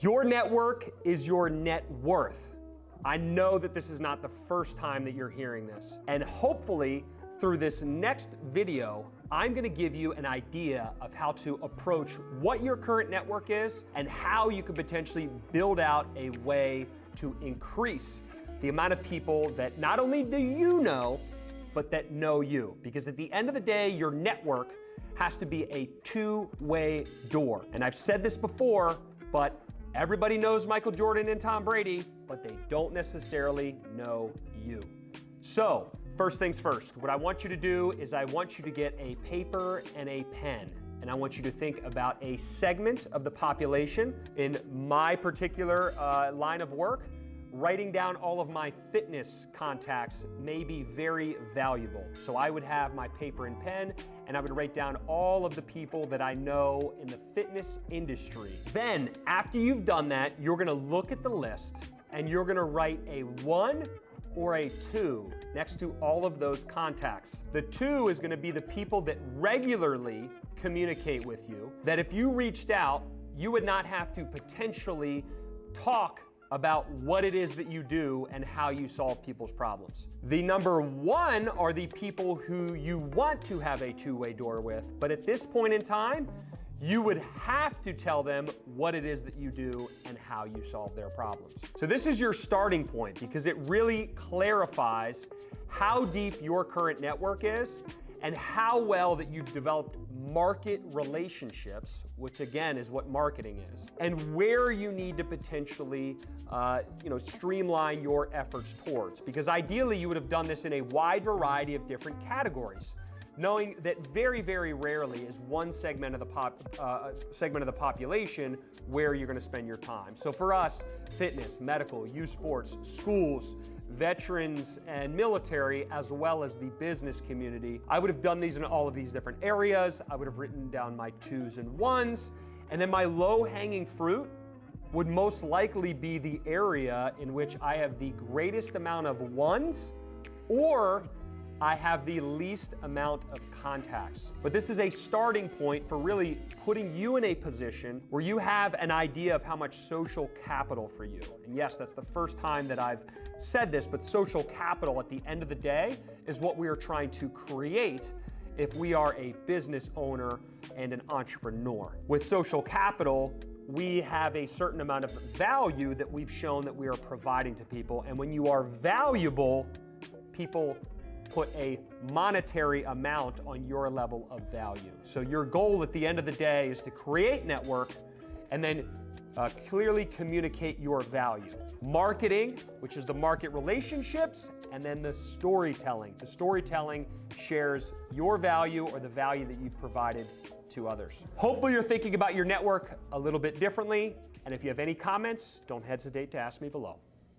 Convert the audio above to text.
Your network is your net worth. I know that this is not the first time that you're hearing this. And hopefully, through this next video, I'm gonna give you an idea of how to approach what your current network is and how you could potentially build out a way to increase the amount of people that not only do you know, but that know you. Because at the end of the day, your network has to be a two-way door. And I've said this before, but everybody knows Michael Jordan and Tom Brady, but they don't necessarily know you. So, first things first, what I want you to do is I want you to get a paper and a pen. And I want you to think about a segment of the population. In my particular line of work, writing down all of my fitness contacts may be very valuable. So I would have my paper and pen, and I would write down all of the people that I know in the fitness industry. Then, after you've done that, you're gonna look at the list, and you're gonna write a 1 or a 2 next to all of those contacts. The 2 is gonna be the people that regularly communicate with you, that if you reached out, you would not have to potentially talk about what it is that you do and how you solve people's problems. The number 1 are the people who you want to have a two-way door with, but at this point in time, you would have to tell them what it is that you do and how you solve their problems. So this is your starting point because it really clarifies how deep your current network is and how well that you've developed market relationships, which again is what marketing is, and where you need to potentially streamline your efforts towards. Because ideally you would have done this in a wide variety of different categories, knowing that very, very rarely is one segment of the population where you're gonna spend your time. So for us, fitness, medical, youth sports, schools, veterans and military, as well as the business community. I would have done these in all of these different areas. I would have written down my 2s and 1s, and then my low-hanging fruit would most likely be the area in which I have the greatest amount of 1s or I have the least amount of contacts. But this is a starting point for really putting you in a position where you have an idea of how much social capital for you. And yes, that's the first time that I've said this, but social capital at the end of the day is what we are trying to create if we are a business owner and an entrepreneur. With social capital, we have a certain amount of value that we've shown that we are providing to people. And when you are valuable, people put a monetary amount on your level of value. So your goal at the end of the day is to create network and then clearly communicate your value. Marketing, which is the market relationships, and then the storytelling. The storytelling shares your value or the value that you've provided to others. Hopefully you're thinking about your network a little bit differently, and if you have any comments, don't hesitate to ask me below.